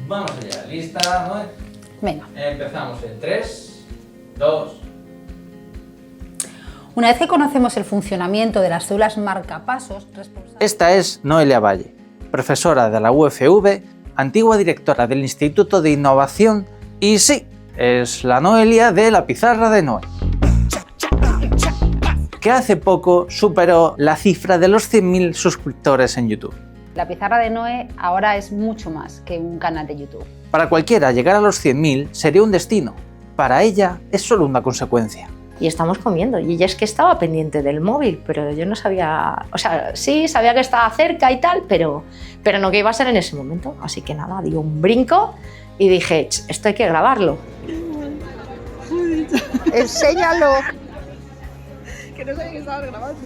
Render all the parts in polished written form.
Vamos allá, ¿lista? ¿No? Venga. Empezamos en 3, 2... Una vez que conocemos el funcionamiento de las células marcapasos responsables... Esta es Noelia Valle, profesora de la UFV, antigua directora del Instituto de Innovación y sí, es la Noelia de la pizarra de Noé, que hace poco superó la cifra de los 100.000 suscriptores en YouTube. La pizarra de Noé ahora es mucho más que un canal de YouTube. Para cualquiera, llegar a los 100.000 sería un destino. Para ella es solo una consecuencia. Y estamos comiendo, y ella es que estaba pendiente del móvil, pero yo no sabía, o sea, sí, sabía que estaba cerca y tal, pero no que iba a ser en ese momento. Así que nada, di un brinco y dije, esto hay que grabarlo. ¡Enséñalo! Que no sabía que estaba grabando.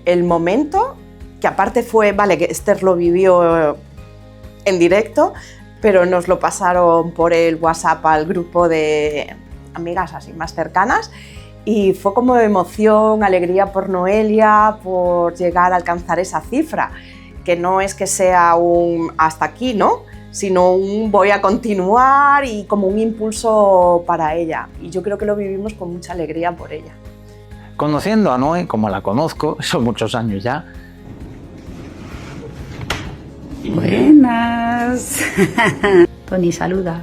El momento, que aparte fue, vale, que Esther lo vivió en directo, pero nos lo pasaron por el WhatsApp al grupo de amigas así más cercanas y fue como emoción, alegría por Noelia, por llegar a alcanzar esa cifra, que no es que sea un hasta aquí, ¿no? Sino un voy a continuar y como un impulso para ella. Y yo creo que lo vivimos con mucha alegría por ella. Conociendo a Noé, como la conozco, son muchos años ya. Buenas. Tony, saluda.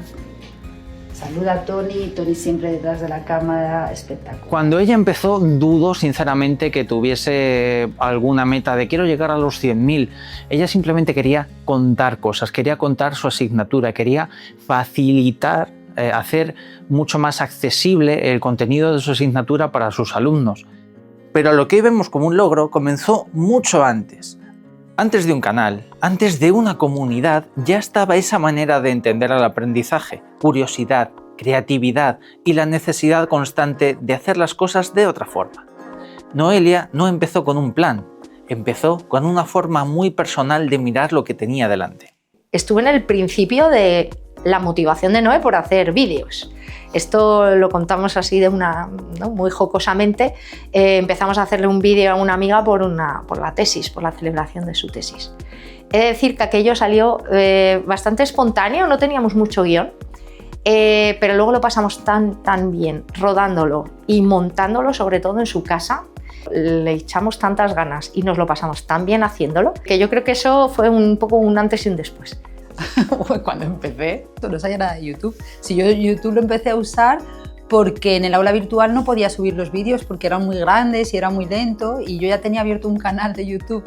Saluda a Tony. Tony siempre detrás de la cámara, espectacular. Cuando ella empezó, dudo sinceramente que tuviese alguna meta de quiero llegar a los 100.000. Ella simplemente quería contar cosas, quería contar su asignatura, quería facilitar, hacer mucho más accesible el contenido de su asignatura para sus alumnos. Pero lo que hoy vemos como un logro comenzó mucho antes. Antes de un canal, antes de una comunidad, ya estaba esa manera de entender el aprendizaje, curiosidad, creatividad y la necesidad constante de hacer las cosas de otra forma. Noelia no empezó con un plan, empezó con una forma muy personal de mirar lo que tenía delante. Estuve en el principio de la motivación de Noé por hacer vídeos. Esto lo contamos así de muy jocosamente. Empezamos a hacerle un vídeo a una amiga por la tesis, por la celebración de su tesis. He de decir que aquello salió bastante espontáneo, no teníamos mucho guión, pero luego lo pasamos tan bien rodándolo y montándolo, sobre todo en su casa. Le echamos tantas ganas y nos lo pasamos tan bien haciéndolo que yo creo que eso fue un poco un antes y un después. Cuando empecé, no sabía nada de YouTube. Si yo YouTube lo empecé a usar porque en el aula virtual no podía subir los vídeos porque eran muy grandes y era muy lento, y yo ya tenía abierto un canal de YouTube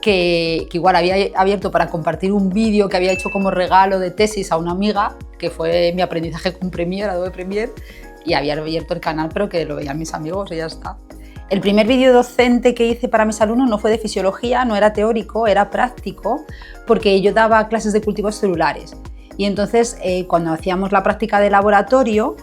que igual había abierto para compartir un vídeo que había hecho como regalo de tesis a una amiga, que fue mi aprendizaje con Premiere, Adobe Premiere, y había abierto el canal pero que lo veían mis amigos y ya está. El primer vídeo docente que hice para mis alumnos no fue de fisiología, no era teórico, era práctico, porque yo daba clases de cultivos celulares. Y entonces, cuando hacíamos la práctica de laboratorio,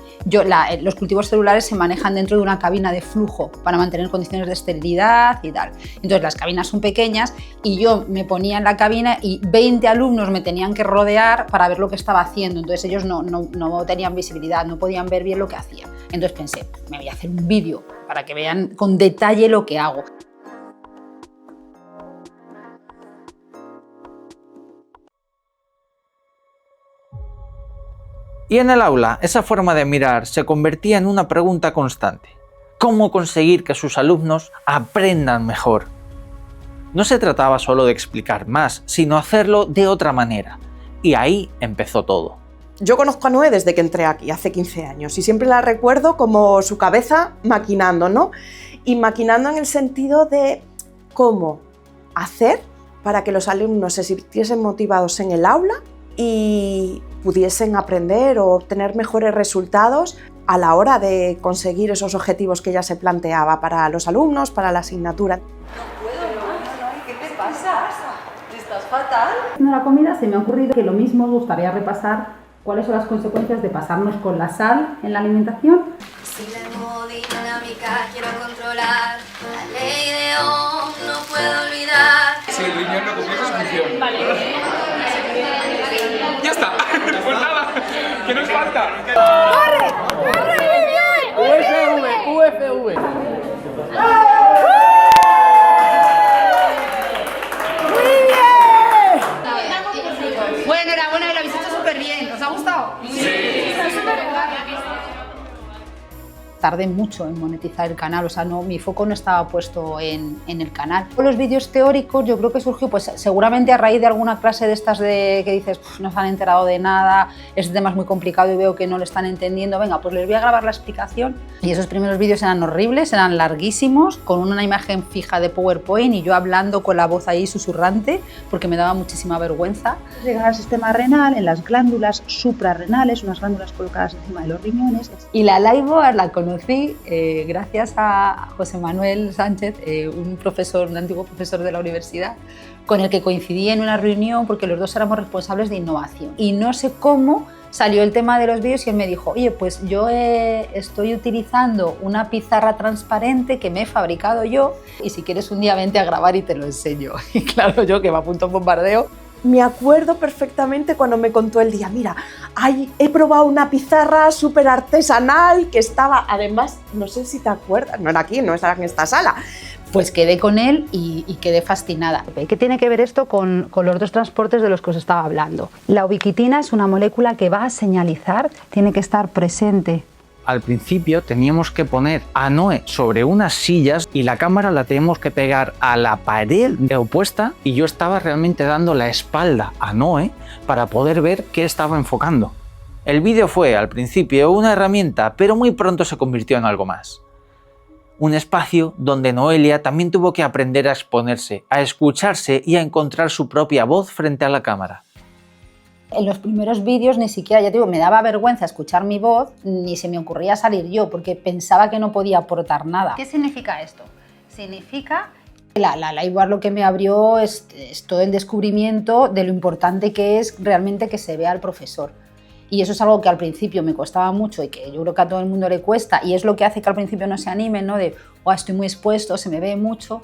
los cultivos celulares se manejan dentro de una cabina de flujo para mantener condiciones de esterilidad y tal. Entonces, las cabinas son pequeñas y yo me ponía en la cabina y 20 alumnos me tenían que rodear para ver lo que estaba haciendo. Entonces, ellos no tenían visibilidad, no podían ver bien lo que hacía. Entonces pensé, me voy a hacer un vídeo para que vean con detalle lo que hago. Y en el aula, esa forma de mirar se convertía en una pregunta constante. ¿Cómo conseguir que sus alumnos aprendan mejor? No se trataba solo de explicar más, sino hacerlo de otra manera. Y ahí empezó todo. Yo conozco a Noé desde que entré aquí, hace 15 años, y siempre la recuerdo como su cabeza maquinando, ¿no? Y maquinando en el sentido de cómo hacer para que los alumnos se sintiesen motivados en el aula y pudiesen aprender o obtener mejores resultados a la hora de conseguir esos objetivos que ella se planteaba para los alumnos, para la asignatura. No puedo, ¿qué te pasa? ¿Estás fatal? En la comida se me ha ocurrido que lo mismo os gustaría repasar cuáles son las consecuencias de pasarnos con la sal en la alimentación. Si la hemodinámica quiero controlar, la ley de Ohm no puedo olvidar. Si el riñón no cumple su función. Vale. ¡Ya está! Pues nada, ¿qué nos falta? ¡Corre! ¡Corre! ¡Muy bien! UFV. ¡Muy bien! tardé mucho en monetizar el canal, o sea, no, mi foco no estaba puesto en el canal. Con los vídeos teóricos yo creo que surgió pues seguramente a raíz de alguna clase de estas de que dices no se han enterado de nada, este tema es muy complicado y veo que no lo están entendiendo, venga, pues les voy a grabar la explicación. Y esos primeros vídeos eran horribles, eran larguísimos, con una imagen fija de PowerPoint y yo hablando con la voz ahí susurrante porque me daba muchísima vergüenza. Llegar al sistema renal, en las glándulas suprarrenales, unas glándulas colocadas encima de los riñones. Y la LiveBoard la conocí gracias a José Manuel Sánchez, un antiguo profesor de la universidad, con el que coincidí en una reunión porque los dos éramos responsables de innovación. Y no sé cómo salió el tema de los vídeos y él me dijo, oye, pues yo estoy utilizando una pizarra transparente que me he fabricado yo y si quieres un día vente a grabar y te lo enseño. Y claro, yo que me apunto a un bombardeo. Me acuerdo perfectamente cuando me contó el día, mira, he probado una pizarra súper artesanal que estaba, además, no sé si te acuerdas, no era aquí, no era en esta sala. Pues quedé con él y quedé fascinada. ¿Qué tiene que ver esto con los dos transportes de los que os estaba hablando? La ubiquitina es una molécula que va a señalizar, tiene que estar presente. Al principio teníamos que poner a Noé sobre unas sillas y la cámara la teníamos que pegar a la pared opuesta y yo estaba realmente dando la espalda a Noé para poder ver qué estaba enfocando. El vídeo fue al principio una herramienta, pero muy pronto se convirtió en algo más. Un espacio donde Noelia también tuvo que aprender a exponerse, a escucharse y a encontrar su propia voz frente a la cámara. En los primeros vídeos ni siquiera, ya te digo, me daba vergüenza escuchar mi voz, ni se me ocurría salir yo, porque pensaba que no podía aportar nada. ¿Qué significa esto? Significa que la LiveBoard lo que me abrió es todo el descubrimiento de lo importante que es realmente que se vea al profesor. Y eso es algo que al principio me costaba mucho y que yo creo que a todo el mundo le cuesta, y es lo que hace que al principio no se animen, ¿no? De, oh, estoy muy expuesto, se me ve mucho,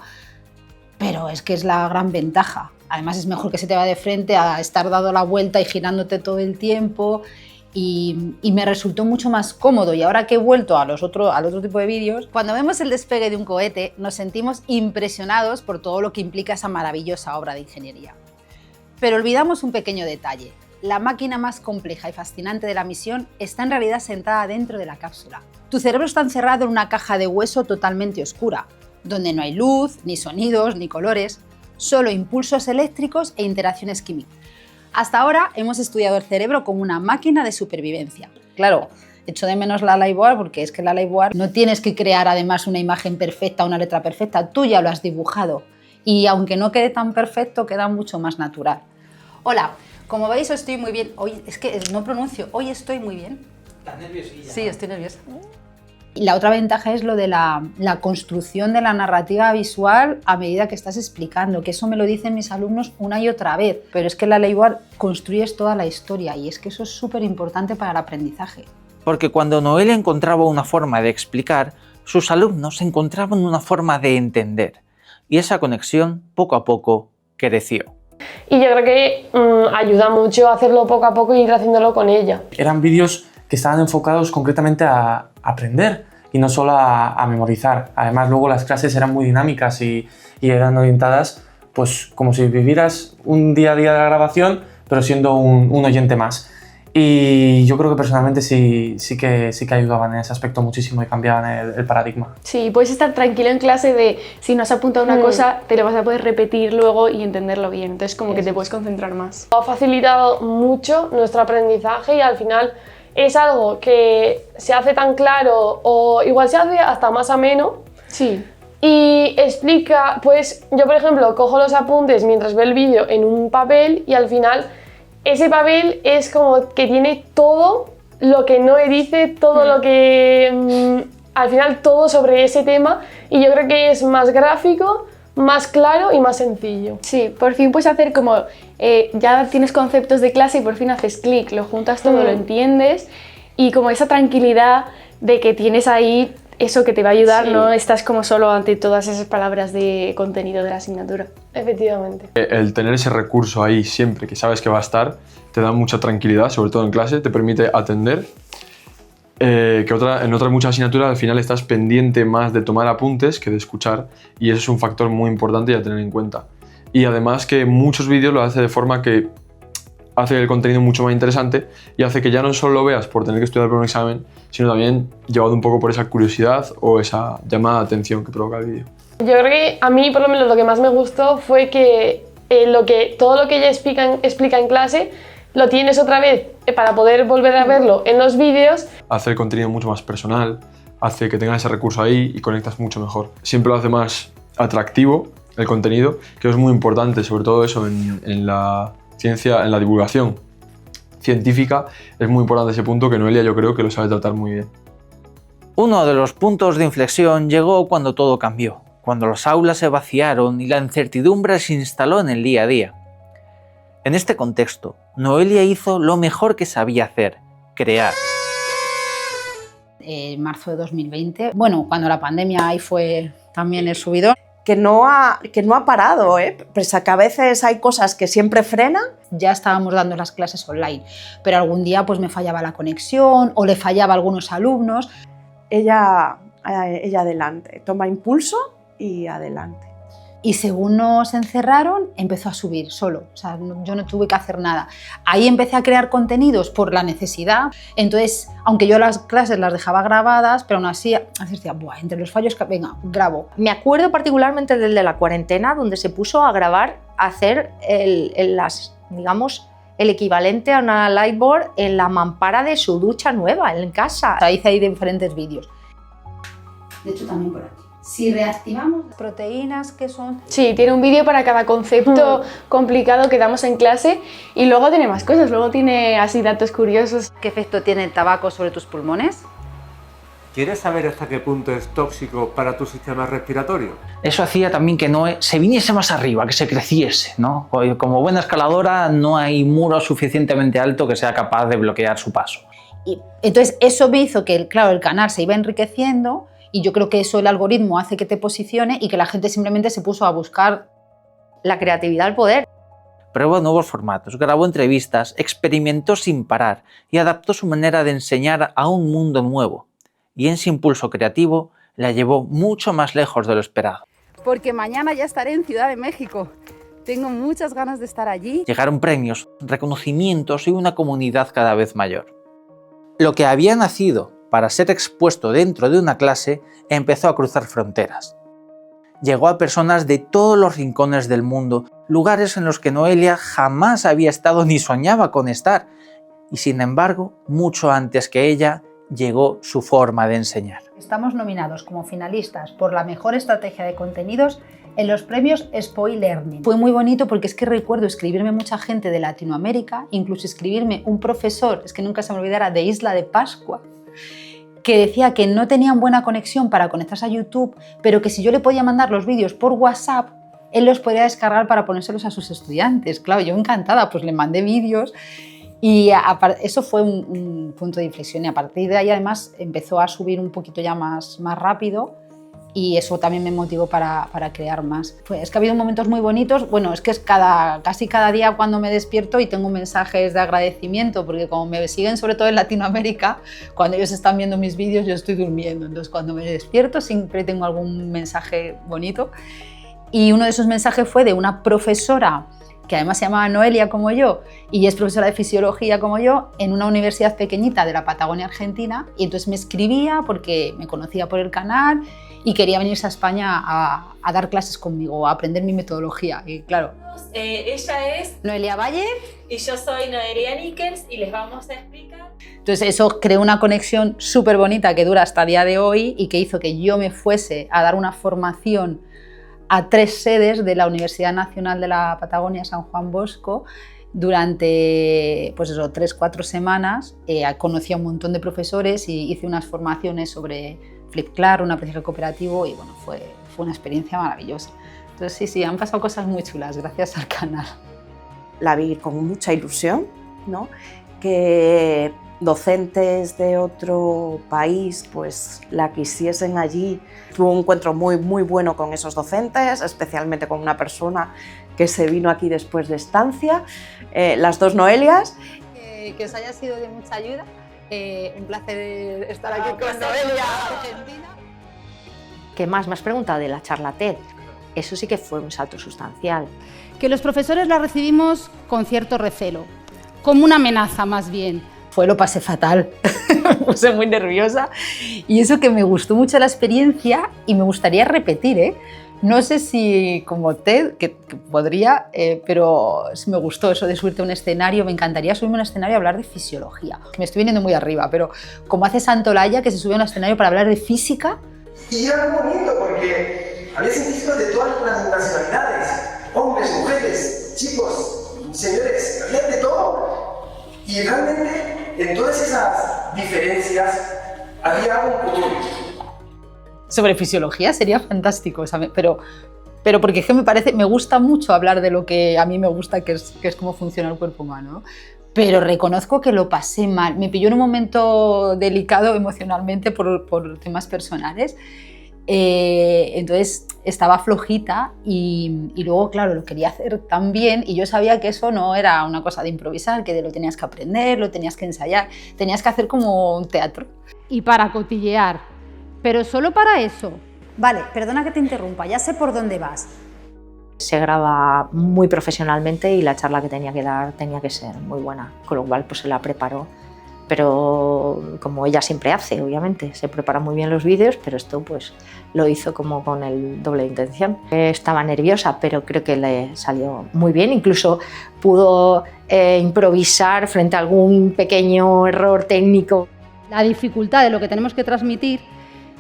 pero es que es la gran ventaja. Además es mejor que se te va de frente a estar dando la vuelta y girándote todo el tiempo y me resultó mucho más cómodo. Y ahora que he vuelto al otro tipo de vídeos, cuando vemos el despegue de un cohete nos sentimos impresionados por todo lo que implica esa maravillosa obra de ingeniería. Pero olvidamos un pequeño detalle. La máquina más compleja y fascinante de la misión está en realidad sentada dentro de la cápsula. Tu cerebro está encerrado en una caja de hueso totalmente oscura, donde no hay luz, ni sonidos, ni colores, solo impulsos eléctricos e interacciones químicas. Hasta ahora hemos estudiado el cerebro como una máquina de supervivencia. Claro, echo de menos la LiveBoard porque es que la LiveBoard no tienes que crear además una imagen perfecta, una letra perfecta, tú ya lo has dibujado y aunque no quede tan perfecto, queda mucho más natural. Hola, como veis estoy muy bien, hoy es que no pronuncio, hoy estoy muy bien. ¿Estás nerviosilla? Sí, estoy nerviosa. Y la otra ventaja es lo de la construcción de la narrativa visual a medida que estás explicando, que eso me lo dicen mis alumnos una y otra vez, pero es que en la LiveBoard construyes toda la historia y es que eso es súper importante para el aprendizaje. Porque cuando Noelia encontraba una forma de explicar, sus alumnos encontraban una forma de entender y esa conexión poco a poco creció. Y yo creo que ayuda mucho a hacerlo poco a poco y ir haciéndolo con ella. Eran vídeos que estaban enfocados concretamente a aprender y no solo a memorizar. Además, luego las clases eran muy dinámicas y eran orientadas pues como si vivieras un día a día de la grabación, pero siendo un oyente más. Y yo creo que personalmente sí que ayudaban en ese aspecto muchísimo y cambiaban el paradigma. Sí, puedes estar tranquilo en clase de si no has apuntado una cosa, te lo vas a poder repetir luego y entenderlo bien. Entonces como que te puedes concentrar más. Ha facilitado mucho nuestro aprendizaje y al final es algo que se hace tan claro o igual se hace hasta más ameno. Sí. Y explica, pues yo por ejemplo cojo los apuntes mientras veo el vídeo en un papel y al final ese papel es como que tiene todo lo que Noé dice, todo lo que al final todo sobre ese tema y yo creo que es más gráfico, más claro y más sencillo. Sí, por fin puedes hacer como, ya tienes conceptos de clase y por fin haces clic, lo juntas todo, lo entiendes y como esa tranquilidad de que tienes ahí eso que te va a ayudar, no estás como solo ante todas esas palabras de contenido de la asignatura. Efectivamente. El tener ese recurso ahí siempre que sabes que va a estar te da mucha tranquilidad, sobre todo en clase, te permite atender. En otras muchas asignaturas al final estás pendiente más de tomar apuntes que de escuchar y eso es un factor muy importante y a tener en cuenta. Y además que muchos vídeos lo hace de forma que hace el contenido mucho más interesante y hace que ya no solo lo veas por tener que estudiar para un examen, sino también llevado un poco por esa curiosidad o esa llamada de atención que provoca el vídeo. Yo creo que a mí, por lo menos, lo que más me gustó fue que, todo lo que ella explica en clase lo tienes otra vez para poder volver a verlo en los vídeos. Hace el contenido mucho más personal, hace que tengas ese recurso ahí y conectas mucho mejor. Siempre lo hace más atractivo el contenido, que es muy importante, sobre todo eso en la ciencia, en la divulgación científica, es muy importante ese punto que Noelia yo creo que lo sabe tratar muy bien. Uno de los puntos de inflexión llegó cuando todo cambió, cuando las aulas se vaciaron y la incertidumbre se instaló en el día a día. En este contexto, Noelia hizo lo mejor que sabía hacer, crear. En marzo de 2020, bueno, cuando la pandemia ahí fue también el subidón. Que no ha parado, pese a que a veces hay cosas que siempre frenan. Ya estábamos dando las clases online, pero algún día pues me fallaba la conexión o le fallaba a algunos alumnos. Ella adelante, toma impulso y adelante. Y según nos encerraron, empezó a subir solo, o sea, yo no tuve que hacer nada. Ahí empecé a crear contenidos por la necesidad, entonces, aunque yo las clases las dejaba grabadas, pero aún así decía, buah, entre los fallos, venga, grabo. Me acuerdo particularmente del de la cuarentena, donde se puso a grabar, a hacer el equivalente a una lightboard en la mampara de su ducha nueva, en casa. O sea, hice ahí diferentes vídeos. De hecho, también por aquí. Si reactivamos las proteínas que son... Sí, tiene un vídeo para cada concepto complicado que damos en clase y luego tiene más cosas, luego tiene así datos curiosos. ¿Qué efecto tiene el tabaco sobre tus pulmones? ¿Quieres saber hasta qué punto es tóxico para tu sistema respiratorio? Eso hacía también que Noé se viniese más arriba, que se creciese, ¿no? Como buena escaladora no hay muro suficientemente alto que sea capaz de bloquear su paso. Y entonces eso me hizo que, claro, el canal se iba enriqueciendo. Y yo creo que eso el algoritmo hace que te posicione y que la gente simplemente se puso a buscar la creatividad al poder. Probó nuevos formatos, grabó entrevistas, experimentó sin parar y adaptó su manera de enseñar a un mundo nuevo. Y en ese impulso creativo la llevó mucho más lejos de lo esperado. Porque mañana ya estaré en Ciudad de México. Tengo muchas ganas de estar allí. Llegaron premios, reconocimientos y una comunidad cada vez mayor. Lo que había nacido para ser expuesto dentro de una clase, empezó a cruzar fronteras. Llegó a personas de todos los rincones del mundo, lugares en los que Noelia jamás había estado ni soñaba con estar, y sin embargo, mucho antes que ella, llegó su forma de enseñar. Estamos nominados como finalistas por la mejor estrategia de contenidos en los premios Spoil Learning. Fue muy bonito porque es que recuerdo escribirme mucha gente de Latinoamérica, incluso escribirme un profesor, es que nunca se me olvidará, de Isla de Pascua, que decía que no tenían buena conexión para conectarse a YouTube, pero que si yo le podía mandar los vídeos por WhatsApp, él los podía descargar para ponérselos a sus estudiantes. Claro, yo encantada, pues le mandé vídeos y eso fue un punto de inflexión y a partir de ahí además empezó a subir un poquito ya más rápido y eso también me motivó para crear más. Es que ha habido momentos muy bonitos, bueno, es que es casi cada día cuando me despierto y tengo mensajes de agradecimiento, porque como me siguen sobre todo en Latinoamérica, cuando ellos están viendo mis vídeos yo estoy durmiendo, entonces cuando me despierto siempre tengo algún mensaje bonito. Y uno de esos mensajes fue de una profesora que además se llamaba Noelia como yo y es profesora de fisiología como yo en una universidad pequeñita de la Patagonia Argentina, y entonces me escribía porque me conocía por el canal y quería venirse a España a dar clases conmigo, a aprender mi metodología. Y claro, ella es Noelia Valle y yo soy Noelia Nickels y les vamos a explicar. Entonces eso creó una conexión súper bonita que dura hasta el día de hoy y que hizo que yo me fuese a dar una formación a 3 sedes de la Universidad Nacional de la Patagonia San Juan Bosco durante pues eso, 3-4 semanas. Conocí a un montón de profesores y hice unas formaciones sobre Flipklar, un aprendizaje cooperativo, y bueno, fue una experiencia maravillosa. Entonces sí, han pasado cosas muy chulas gracias al canal. La vi con mucha ilusión, ¿no? Que docentes de otro país pues la quisiesen allí. Tuve un encuentro muy bueno con esos docentes, especialmente con una persona que se vino aquí después de estancia, las 2 Noelias. Que os haya sido de mucha ayuda. Un placer estar aquí con Noelia Argentina. ¿Qué más? Me has preguntado de la charla TED. Eso sí que fue un salto sustancial. Que los profesores la recibimos con cierto recelo, como una amenaza más bien. Lo pasé fatal, me puse muy nerviosa y eso que me gustó mucho la experiencia y me gustaría repetir, ¿eh? No sé si como TED, que podría, pero sí me gustó eso de subirte a un escenario, me encantaría subirme a un escenario a hablar de fisiología, que me estoy viniendo muy arriba, pero como hace Santolaya, que se sube a un escenario para hablar de física. Y era muy bonito porque había científicos de todas las nacionalidades, hombres, mujeres, chicos, señores, había de todo. Y realmente en todas esas diferencias había algo en común. Sobre fisiología sería fantástico, ¿sabes? Pero porque es que me gusta mucho hablar de lo que a mí me gusta, que es cómo funciona el cuerpo humano, ¿no? Pero reconozco que lo pasé mal. Me pilló en un momento delicado emocionalmente por temas personales. Entonces estaba flojita y luego, claro, lo quería hacer tan bien y yo sabía que eso no era una cosa de improvisar, que lo tenías que aprender, lo tenías que ensayar, tenías que hacer como un teatro. Y para cotillear, pero solo para eso. Vale, perdona que te interrumpa, ya sé por dónde vas. Se graba muy profesionalmente y la charla que tenía que dar tenía que ser muy buena, con lo cual pues se la preparó. Pero como ella siempre hace, obviamente, se prepara muy bien los vídeos, pero esto pues lo hizo como con el doble de intención. Estaba nerviosa, pero creo que le salió muy bien, incluso pudo improvisar frente a algún pequeño error técnico. La dificultad de lo que tenemos que transmitir,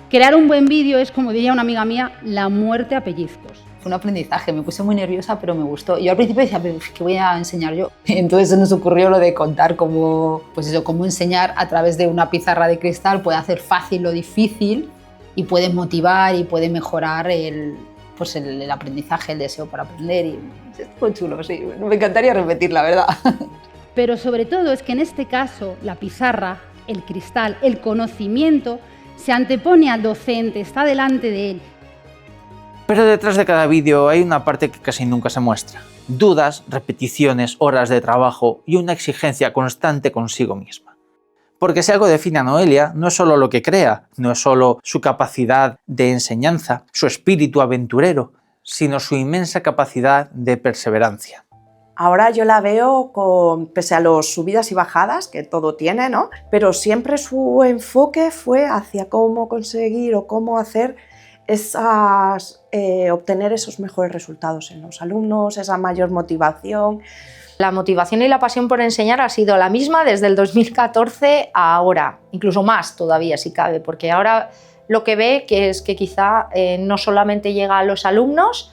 crear un buen vídeo es, como diría una amiga mía, la muerte a pellizcos. Fue un aprendizaje, me puse muy nerviosa, pero me gustó. Yo al principio decía, ¿qué voy a enseñar yo? Entonces nos ocurrió lo de contar cómo enseñar a través de una pizarra de cristal puede hacer fácil lo difícil y puede motivar y puede mejorar el aprendizaje, el deseo por aprender. Y fue chulo, sí. Me encantaría repetir, la verdad. Pero sobre todo es que en este caso la pizarra, el cristal, el conocimiento se antepone al docente, está delante de él. Pero detrás de cada vídeo hay una parte que casi nunca se muestra. Dudas, repeticiones, horas de trabajo y una exigencia constante consigo misma. Porque si algo define a Noelia, no es solo lo que crea, no es solo su capacidad de enseñanza, su espíritu aventurero, sino su inmensa capacidad de perseverancia. Ahora yo la veo pese a las subidas y bajadas que todo tiene, ¿no? Pero siempre su enfoque fue hacia cómo conseguir o cómo hacer obtener esos mejores resultados en los alumnos, esa mayor motivación. La motivación y la pasión por enseñar ha sido la misma desde el 2014 a ahora, incluso más todavía si cabe, porque ahora lo que ve que es que quizá no solamente llega a los alumnos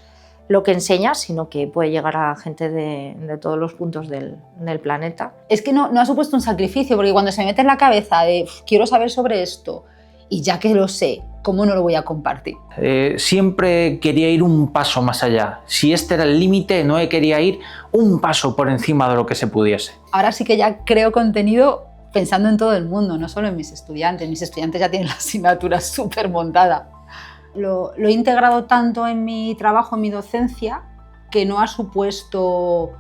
lo que enseña, sino que puede llegar a gente de todos los puntos del planeta. Es que no ha supuesto un sacrificio, porque cuando se me mete en la cabeza de quiero saber sobre esto y ya que lo sé, ¿cómo no lo voy a compartir? Siempre quería ir un paso más allá. Si este era el límite, no quería ir un paso por encima de lo que se pudiese. Ahora sí que ya creo contenido pensando en todo el mundo, no solo en mis estudiantes. Mis estudiantes ya tienen la asignatura súper montada. Lo he integrado tanto en mi trabajo, en mi docencia, que no ha supuesto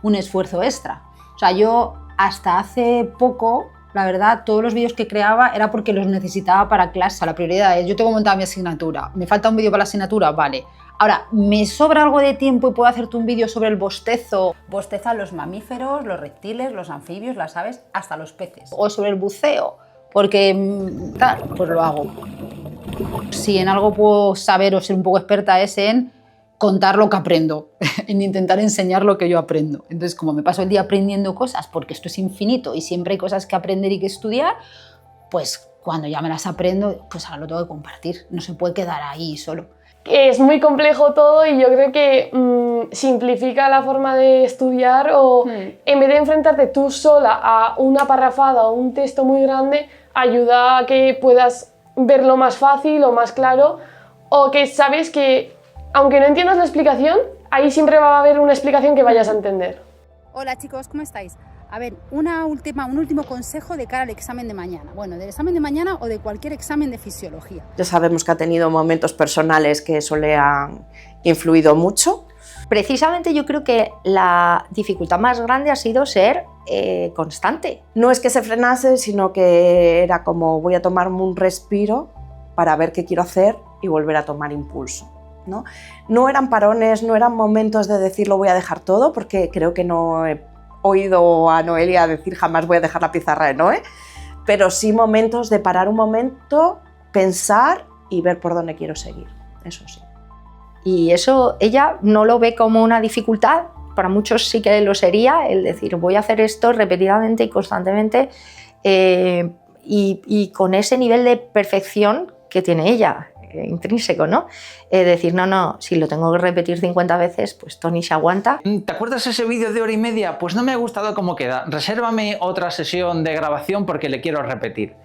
un esfuerzo extra. O sea, yo hasta hace poco, la verdad, todos los vídeos que creaba era porque los necesitaba para clase. La prioridad es, yo tengo montada mi asignatura, me falta un vídeo para la asignatura, vale. Ahora, ¿me sobra algo de tiempo y puedo hacerte un vídeo sobre el bostezo? Bostezan los mamíferos, los reptiles, los anfibios, las aves, hasta los peces. O sobre el buceo, porque tal, pues lo hago. Si en algo puedo saber o ser un poco experta es en contar lo que aprendo, en intentar enseñar lo que yo aprendo. Entonces, como me paso el día aprendiendo cosas, porque esto es infinito y siempre hay cosas que aprender y que estudiar, pues cuando ya me las aprendo, pues ahora lo tengo que compartir. No se puede quedar ahí solo. Es muy complejo todo y yo creo que simplifica la forma de estudiar o en vez de enfrentarte tú sola a una parrafada o un texto muy grande, ayuda a que puedas verlo más fácil o más claro, o que sabes que aunque no entiendas la explicación, ahí siempre va a haber una explicación que vayas a entender. Hola chicos, ¿cómo estáis? A ver, un último consejo de cara al examen de mañana. Bueno, del examen de mañana o de cualquier examen de fisiología. Ya sabemos que ha tenido momentos personales que eso le han influido mucho. Precisamente yo creo que la dificultad más grande ha sido ser constante. No es que se frenase, sino que era como voy a tomarme un respiro para ver qué quiero hacer y volver a tomar impulso. No eran parones, no eran momentos de decir lo voy a dejar todo, porque creo que no he oído a Noelia decir jamás voy a dejar la pizarra de Noé, pero sí momentos de parar un momento, pensar y ver por dónde quiero seguir, eso sí. Y eso ella no lo ve como una dificultad, para muchos sí que lo sería, el decir voy a hacer esto repetidamente y constantemente y con ese nivel de perfección que tiene ella, intrínseco, ¿no? Decir, no, si lo tengo que repetir 50 veces, pues Toni se aguanta. ¿Te acuerdas ese vídeo de 1h30? Pues no me ha gustado cómo queda. Resérvame otra sesión de grabación porque le quiero repetir.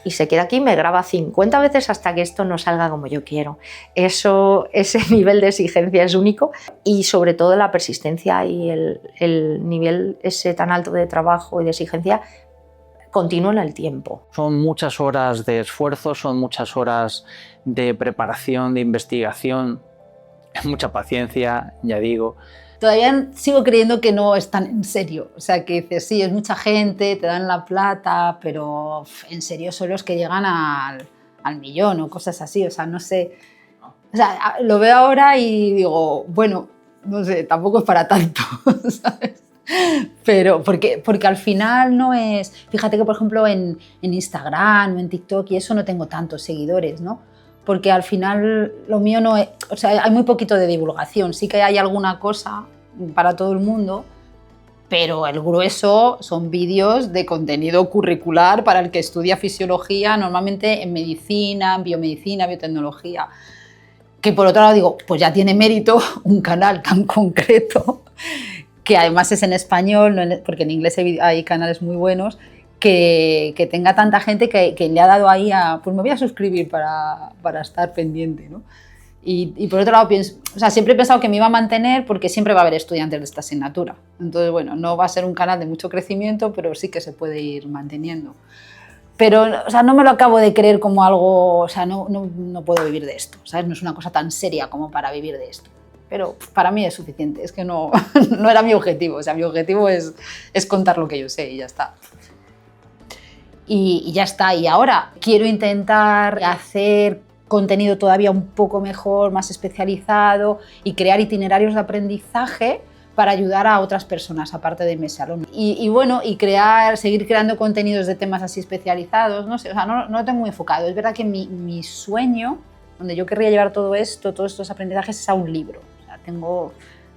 Y se queda aquí y me graba 50 veces hasta que esto no salga como yo quiero. Ese nivel de exigencia es único y sobre todo la persistencia y el nivel ese tan alto de trabajo y de exigencia continuo en el tiempo. Son muchas horas de esfuerzo, son muchas horas de preparación, de investigación, mucha paciencia, ya digo. Todavía sigo creyendo que no es tan en serio, o sea, que dices, sí, es mucha gente, te dan la plata, pero en serio son los que llegan al millón o cosas así, o sea, no sé. O sea, lo veo ahora y digo, bueno, no sé, tampoco es para tanto, ¿sabes? Pero porque al final no es... Fíjate que, por ejemplo, en Instagram o en TikTok y eso no tengo tantos seguidores, ¿no? Porque al final lo mío no es... O sea, hay muy poquito de divulgación. Sí que hay alguna cosa para todo el mundo, pero el grueso son vídeos de contenido curricular para el que estudia fisiología, normalmente en medicina, en biomedicina, biotecnología. Que por otro lado digo, pues ya tiene mérito un canal tan concreto, que además es en español, porque en inglés hay canales muy buenos, que tenga tanta gente que le ha dado ahí a, pues me voy a suscribir para estar pendiente, ¿no? Y por otro lado, pienso, o sea, siempre he pensado que me iba a mantener porque siempre va a haber estudiantes de esta asignatura. Entonces, bueno, no va a ser un canal de mucho crecimiento, pero sí que se puede ir manteniendo. Pero, o sea, no me lo acabo de creer como algo, o sea, no puedo vivir de esto, ¿sabes? No es una cosa tan seria como para vivir de esto. Pero para mí es suficiente, es que no era mi objetivo, o sea, mi objetivo es contar lo que yo sé y ya está. Y ya está, y ahora quiero intentar hacer contenido todavía un poco mejor, más especializado y crear itinerarios de aprendizaje para ayudar a otras personas, aparte de mis alumnos. Y bueno, y seguir creando contenidos de temas así especializados, no sé, o sea, no lo tengo muy enfocado. Es verdad que mi sueño, donde yo querría llevar todos estos aprendizajes, es a un libro.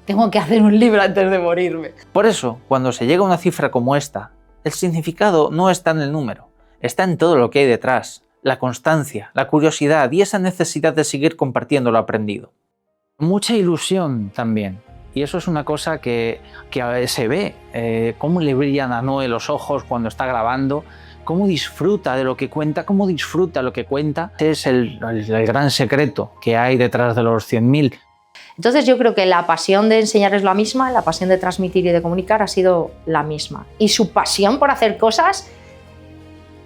Tengo que hacer un libro antes de morirme. Por eso, cuando se llega a una cifra como esta, el significado no está en el número, está en todo lo que hay detrás, la constancia, la curiosidad y esa necesidad de seguir compartiendo lo aprendido. Mucha ilusión también, y eso es una cosa que se ve, cómo le brillan a Noé los ojos cuando está grabando, cómo disfruta de lo que cuenta, cómo disfruta lo que cuenta. Ese es el gran secreto que hay detrás de los 100.000. Entonces yo creo que la pasión de enseñar es la misma, la pasión de transmitir y de comunicar ha sido la misma. Y su pasión por hacer cosas,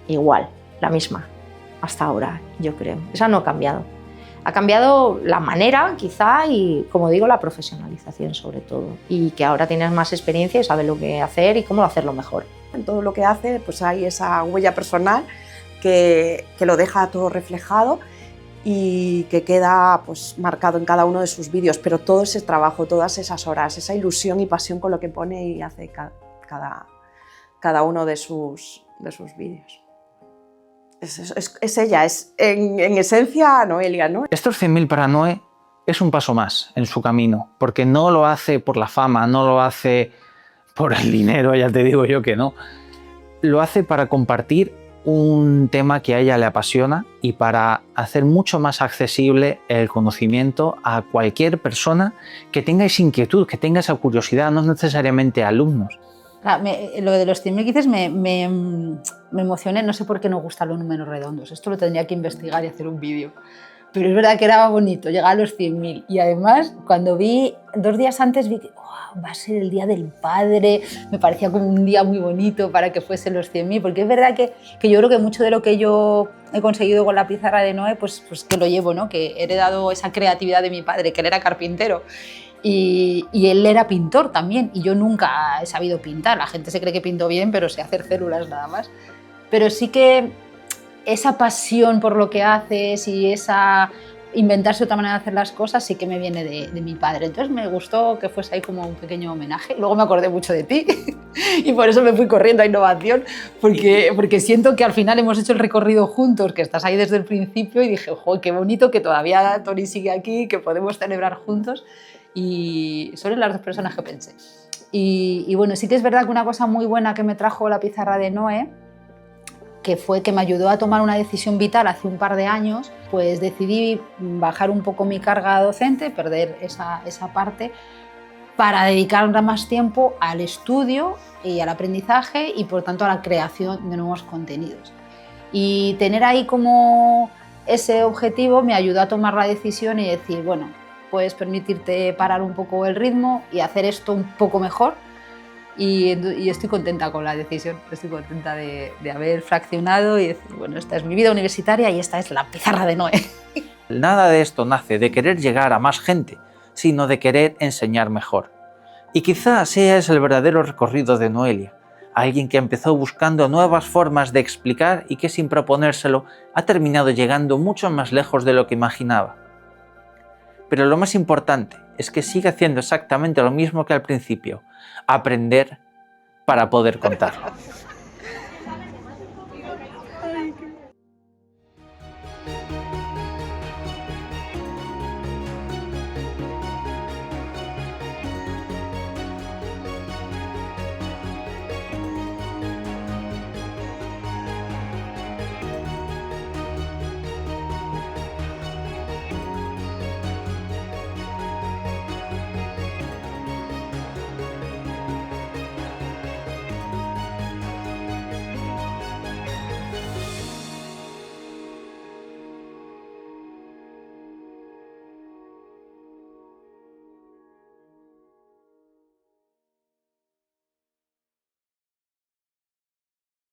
igual, la misma, hasta ahora, yo creo. Esa no ha cambiado. Ha cambiado la manera, quizá, y como digo, la profesionalización sobre todo. Y que ahora tienes más experiencia y sabes lo que hacer y cómo hacerlo mejor. En todo lo que hace, pues hay esa huella personal que lo deja todo reflejado y que queda pues marcado en cada uno de sus vídeos, pero todo ese trabajo, todas esas horas, esa ilusión y pasión con lo que pone y hace cada uno de sus vídeos. Es ella, es en esencia Noelia, ¿no? Estos 100.000 para Noé es un paso más en su camino, porque no lo hace por la fama, no lo hace por el dinero, ya te digo yo que no. Lo hace para compartir un tema que a ella le apasiona y para hacer mucho más accesible el conocimiento a cualquier persona que tenga esa inquietud, que tenga esa curiosidad, no necesariamente alumnos. Lo de los 100.000 que dices me emocioné, no sé por qué no gustan los números redondos, esto lo tendría que investigar y hacer un vídeo. Pero es verdad que era bonito llegar a los 100.000 y además cuando vi, 2 días antes vi que va a ser el Día del Padre, me parecía como un día muy bonito para que fuesen los 100.000, porque es verdad que yo creo que mucho de lo que yo he conseguido con la pizarra de Noé, pues que lo llevo, ¿no? Que he heredado esa creatividad de mi padre, que él era carpintero y él era pintor también y yo nunca he sabido pintar, la gente se cree que pinto bien pero sé hacer células nada más, pero sí que esa pasión por lo que haces y esa inventarse otra manera de hacer las cosas sí que me viene de mi padre. Entonces me gustó que fuese ahí como un pequeño homenaje. Luego me acordé mucho de ti. Y por eso me fui corriendo a innovación, porque siento que al final hemos hecho el recorrido juntos, que estás ahí desde el principio y dije, ¡jo, qué bonito que todavía Tony sigue aquí, que podemos celebrar juntos! Y son las dos personas que pensé. Y bueno, sí que es verdad que una cosa muy buena que me trajo la pizarra de Noé, que fue que me ayudó a tomar una decisión vital hace un par de años, pues decidí bajar un poco mi carga docente, perder esa parte, para dedicar más tiempo al estudio y al aprendizaje y por tanto a la creación de nuevos contenidos. Y tener ahí como ese objetivo me ayudó a tomar la decisión y decir, bueno, puedes permitirte parar un poco el ritmo y hacer esto un poco mejor. Y estoy contenta con la decisión, estoy contenta de haber fraccionado y decir, bueno, esta es mi vida universitaria y esta es la pizarra de Noé. Nada de esto nace de querer llegar a más gente, sino de querer enseñar mejor. Y quizás ese es el verdadero recorrido de Noelia, alguien que empezó buscando nuevas formas de explicar y que sin proponérselo ha terminado llegando mucho más lejos de lo que imaginaba. Pero lo más importante es que sigue haciendo exactamente lo mismo que al principio, aprender para poder contarlo.